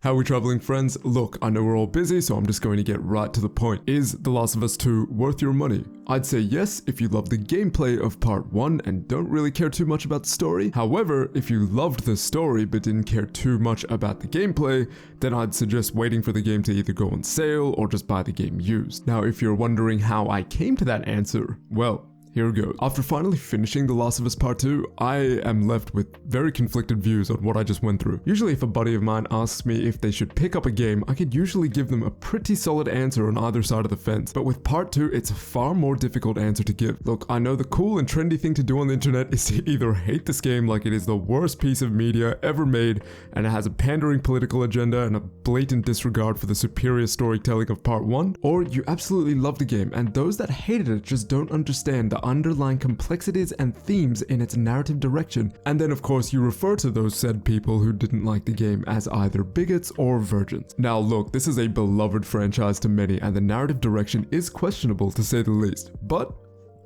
How are we traveling, friends? Look, I know we're all busy, so I'm just going to get right to the point. Is The Last of Us 2 worth your money? I'd say yes if you love the gameplay of part 1 and don't really care too much about the story. However, if you loved the story but didn't care too much about the gameplay, then I'd suggest waiting for the game to either go on sale or just buy the game used. Now, if you're wondering how I came to that answer, well, here we go. After finally finishing The Last of Us Part 2, I am left with very conflicted views on what I just went through. Usually if a buddy of mine asks me if they should pick up a game, I could usually give them a pretty solid answer on either side of the fence. But with Part 2, it's a far more difficult answer to give. Look, I know the cool and trendy thing to do on the internet is to either hate this game like it is the worst piece of media ever made and it has a pandering political agenda and a blatant disregard for the superior storytelling of Part 1, or you absolutely love the game and those that hated it just don't understand the underlying complexities and themes in its narrative direction, and then of course you refer to those said people who didn't like the game as either bigots or virgins. Now look, this is a beloved franchise to many and the narrative direction is questionable to say the least, but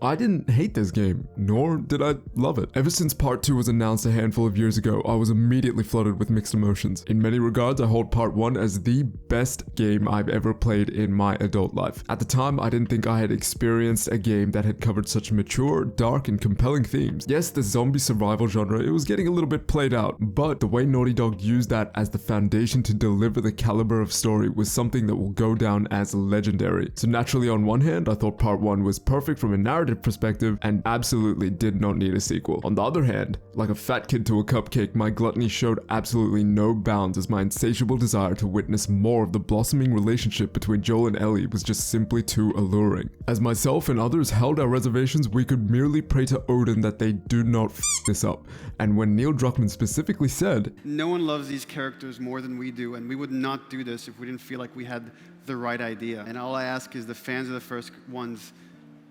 I didn't hate this game, nor did I love it. Ever since Part 2 was announced a handful of years ago, I was immediately flooded with mixed emotions. In many regards, I hold Part 1 as the best game I've ever played in my adult life. At the time, I didn't think I had experienced a game that had covered such mature, dark, and compelling themes. Yes, the zombie survival genre, it was getting a little bit played out, but the way Naughty Dog used that as the foundation to deliver the caliber of story was something that will go down as legendary. So naturally, on one hand, I thought Part 1 was perfect from a narrative perspective and absolutely did not need a sequel. On the other hand, like a fat kid to a cupcake, my gluttony showed absolutely no bounds as my insatiable desire to witness more of the blossoming relationship between Joel and Ellie was just simply too alluring. As myself and others held our reservations, we could merely pray to Odin that they do not f this up. And when Neil Druckmann specifically said, "No one loves these characters more than we do, and we would not do this if we didn't feel like we had the right idea. And all I ask is the fans of the first ones,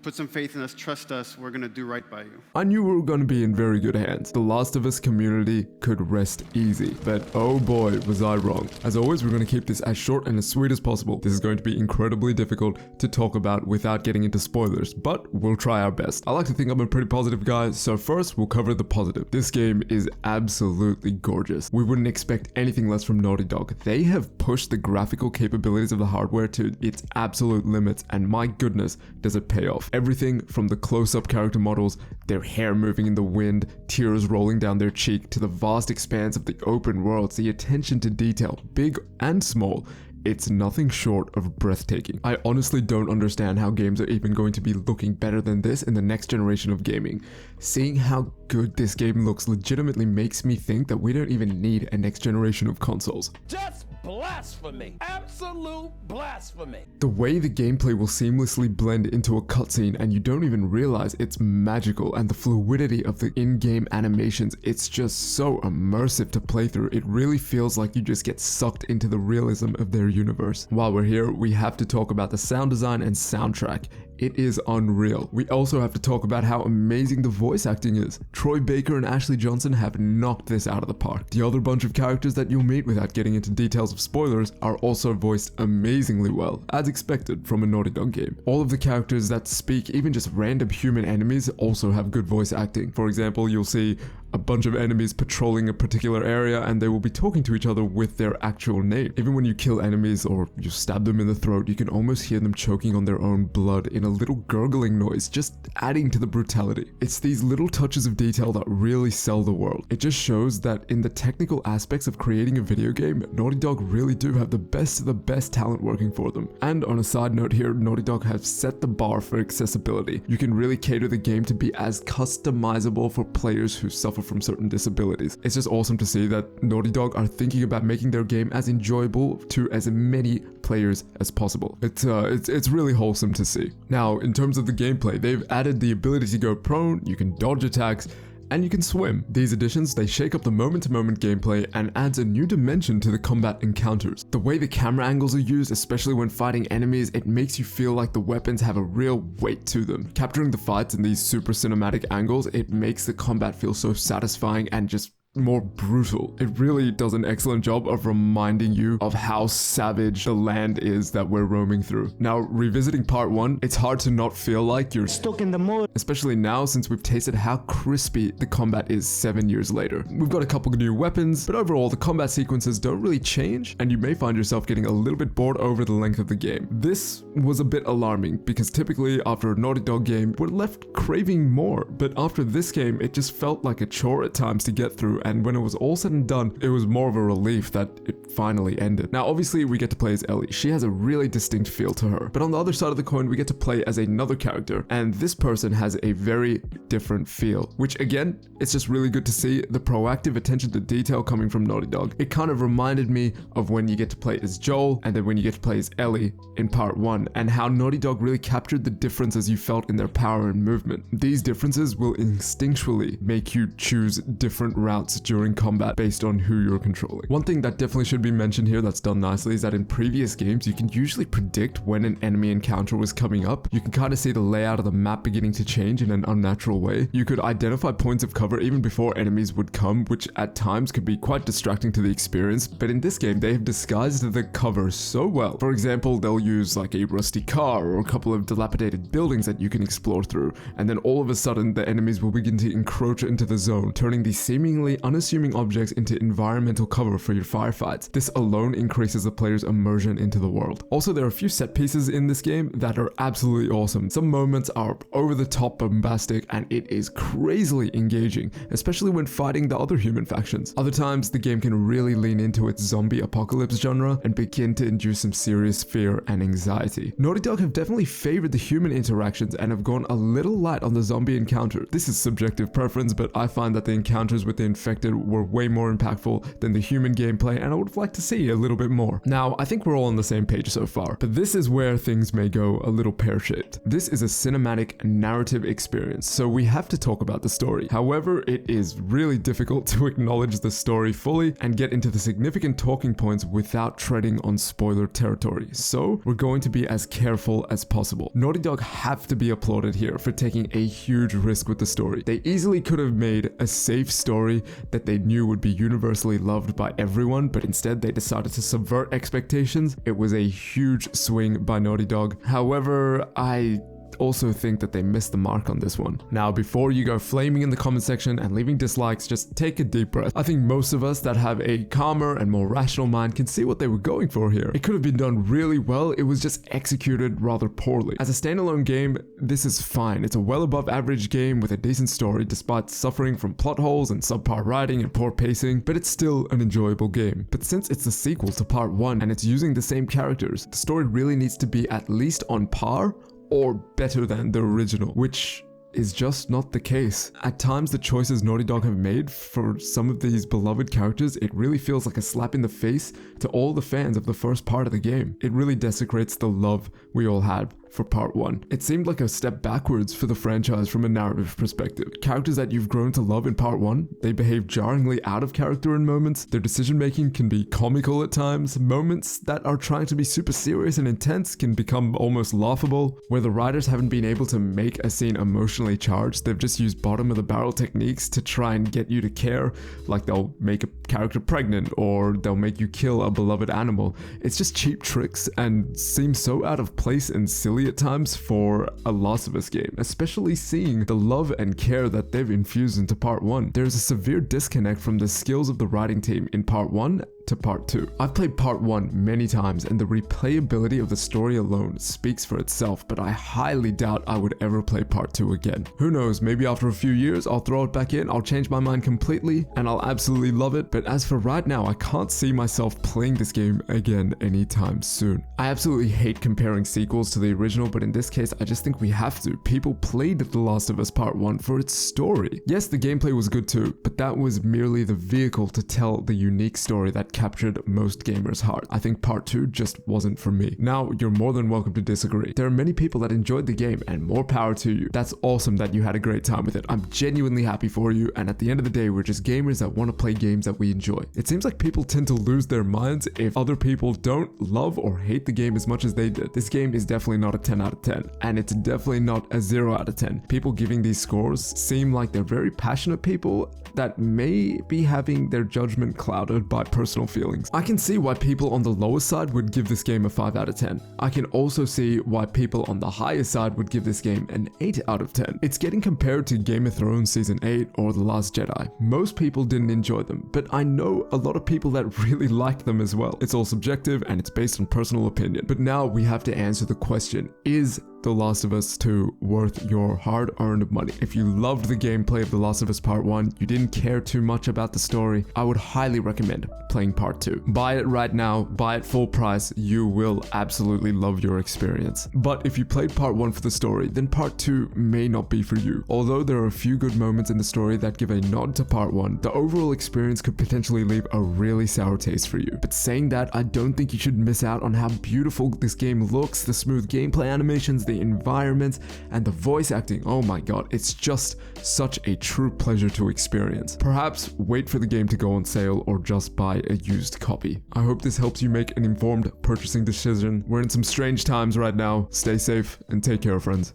put some faith in us, trust us, we're gonna do right by you." I knew we were going to be in very good hands. The Last of Us community could rest easy, but oh boy, was I wrong. As always, we're going to keep this as short and as sweet as possible. This is going to be incredibly difficult to talk about without getting into spoilers, but we'll try our best. I like to think I'm a pretty positive guy, so first we'll cover the positive. This game is absolutely gorgeous. We wouldn't expect anything less from Naughty Dog. They have pushed the graphical capabilities of the hardware to its absolute limits, and my goodness, does it pay off. Everything from the close-up character models, their hair moving in the wind, tears rolling down their cheek, to the vast expanse of the open worlds, the attention to detail, big and small, it's nothing short of breathtaking. I honestly don't understand how games are even going to be looking better than this in the next generation of gaming. Seeing how good this game looks legitimately makes me think that we don't even need a next generation of consoles. Just blasphemy. Absolute blasphemy. The way the gameplay will seamlessly blend into a cutscene and you don't even realize it's magical, and the fluidity of the in-game animations, it's just so immersive to play through. It really feels like you just get sucked into the realism of their universe. While we're here, we have to talk about the sound design and soundtrack. It is unreal. We also have to talk about how amazing the voice acting is. Troy Baker and Ashley Johnson have knocked this out of the park. The other bunch of characters that you'll meet, without getting into details of spoilers, are also voiced amazingly well, as expected from a Naughty Dog game. All of the characters that speak, even just random human enemies, also have good voice acting. For example, you'll see a bunch of enemies patrolling a particular area and they will be talking to each other with their actual name. Even when you kill enemies or you stab them in the throat, you can almost hear them choking on their own blood in a little gurgling noise, just adding to the brutality. It's these little touches of detail that really sell the world. It just shows that in the technical aspects of creating a video game, Naughty Dog really do have the best of the best talent working for them. And on a side note here, Naughty Dog have set the bar for accessibility. You can really cater the game to be as customizable for players who suffer from certain disabilities. It's just awesome to see that Naughty Dog are thinking about making their game as enjoyable to as many players as possible. It's really wholesome to see. Now, in terms of the gameplay, they've added the ability to go prone, you can dodge attacks, and you can swim. These additions, they shake up the moment-to-moment gameplay and adds a new dimension to the combat encounters. The way the camera angles are used, especially when fighting enemies, it makes you feel like the weapons have a real weight to them. Capturing the fights in these super cinematic angles, it makes the combat feel so satisfying and just more brutal. It really does an excellent job of reminding you of how savage the land is that we're roaming through. Now, revisiting part 1, it's hard to not feel like you're stuck in the mud. Especially now since we've tasted how crispy the combat is 7 years later. We've got a couple new weapons, but overall the combat sequences don't really change, and you may find yourself getting a little bit bored over the length of the game. This was a bit alarming because typically after a Naughty Dog game, we're left craving more, but after this game, it just felt like a chore at times to get through, and when it was all said and done, it was more of a relief that it finally ended. Now, obviously, we get to play as Ellie. She has a really distinct feel to her, but on the other side of the coin, we get to play as another character, and this person has a very different feel, which again, it's just really good to see the proactive attention to detail coming from Naughty Dog. It kind of reminded me of when you get to play as Joel, and then when you get to play as Ellie in part 1, and how Naughty Dog really captured the differences you felt in their power and movement. These differences will instinctually make you choose different routes during combat based on who you're controlling. One thing that definitely should be mentioned here that's done nicely is that in previous games, you can usually predict when an enemy encounter was coming up. You can kind of see the layout of the map beginning to change in an unnatural way. You could identify points of cover even before enemies would come, which at times could be quite distracting to the experience, but in this game, they have disguised the cover so well. For example, they'll use like a rusty car or a couple of dilapidated buildings that you can explore through, and then all of a sudden, the enemies will begin to encroach into the zone, turning these seemingly unassuming objects into environmental cover for your firefights. This alone increases the player's immersion into the world. Also, there are a few set pieces in this game that are absolutely awesome. Some moments are over the top bombastic, and it is crazily engaging, especially when fighting the other human factions. Other times, the game can really lean into its zombie apocalypse genre and begin to induce some serious fear and anxiety. Naughty Dog have definitely favored the human interactions and have gone a little light on the zombie encounter. This is subjective preference, but I find that the encounters with the infected were way more impactful than the human gameplay, and I would have liked to see a little bit more. Now, I think we're all on the same page so far, but this is where things may go a little pear-shaped. This is a cinematic narrative experience, so we have to talk about the story. However, it is really difficult to acknowledge the story fully and get into the significant talking points without treading on spoiler territory, so we're going to be as careful as possible. Naughty Dog have to be applauded here for taking a huge risk with the story. They easily could have made a safe story that they knew would be universally loved by everyone, but instead they decided to subvert expectations. It was a huge swing by Naughty Dog. However, I also think that they missed the mark on this one. Now, before you go flaming in the comment section and leaving dislikes, just take a deep breath. I think most of us that have a calmer and more rational mind can see what they were going for here. It could have been done really well, it was just executed rather poorly. As a standalone game, this is fine. It's a well above average game with a decent story despite suffering from plot holes and subpar writing and poor pacing, but it's still an enjoyable game. But since it's a sequel to part 1 and it's using the same characters, the story really needs to be at least on par or better than the original, which is just not the case. At times, the choices Naughty Dog have made for some of these beloved characters, it really feels like a slap in the face to all the fans of the first part of the game. It really desecrates the love we all had for part 1. It seemed like a step backwards for the franchise from a narrative perspective. Characters that you've grown to love in part 1, they behave jarringly out of character in moments, their decision making can be comical at times, moments that are trying to be super serious and intense can become almost laughable. Where the writers haven't been able to make a scene emotionally charged, they've just used bottom of the barrel techniques to try and get you to care, like they'll make a character pregnant or they'll make you kill a beloved animal. It's just cheap tricks and seems so out of place and silly at times for a Last of Us game, especially seeing the love and care that they've infused into part 1. There's a severe disconnect from the skills of the writing team in part 1 to part 2. I've played part 1 many times and the replayability of the story alone speaks for itself, but I highly doubt I would ever play part 2 again. Who knows, maybe after a few years I'll throw it back in, I'll change my mind completely and I'll absolutely love it, but as for right now, I can't see myself playing this game again anytime soon. I absolutely hate comparing sequels to the original, but in this case I just think we have to. People played The Last of Us Part 1 for its story. Yes, the gameplay was good too, but that was merely the vehicle to tell the unique story that captured most gamers' heart. I think part 2 just wasn't for me. Now, you're more than welcome to disagree. There are many people that enjoyed the game, and more power to you. That's awesome that you had a great time with it. I'm genuinely happy for you, and at the end of the day, we're just gamers that want to play games that we enjoy. It seems like people tend to lose their minds if other people don't love or hate the game as much as they did. This game is definitely not a 10 out of 10, and it's definitely not a 0 out of 10. People giving these scores seem like they're very passionate people that may be having their judgment clouded by personal feelings. I can see why people on the lower side would give this game a 5 out of 10. I can also see why people on the higher side would give this game an 8 out of 10. It's getting compared to Game of Thrones Season 8 or The Last Jedi. Most people didn't enjoy them, but I know a lot of people that really liked them as well. It's all subjective and it's based on personal opinion. But now we have to answer the question, is The Last of Us 2 worth your hard-earned money? If you loved the gameplay of The Last of Us Part 1, you didn't care too much about the story, I would highly recommend playing Part 2. Buy it right now, buy it full price, you will absolutely love your experience. But if you played Part 1 for the story, then Part 2 may not be for you. Although there are a few good moments in the story that give a nod to Part 1, the overall experience could potentially leave a really sour taste for you. But saying that, I don't think you should miss out on how beautiful this game looks, the smooth gameplay animations, the environments, and the voice acting. Oh my god, it's just such a true pleasure to experience. Perhaps wait for the game to go on sale or just buy a used copy. I hope this helps you make an informed purchasing decision. We're in some strange times right now. Stay safe and take care, friends.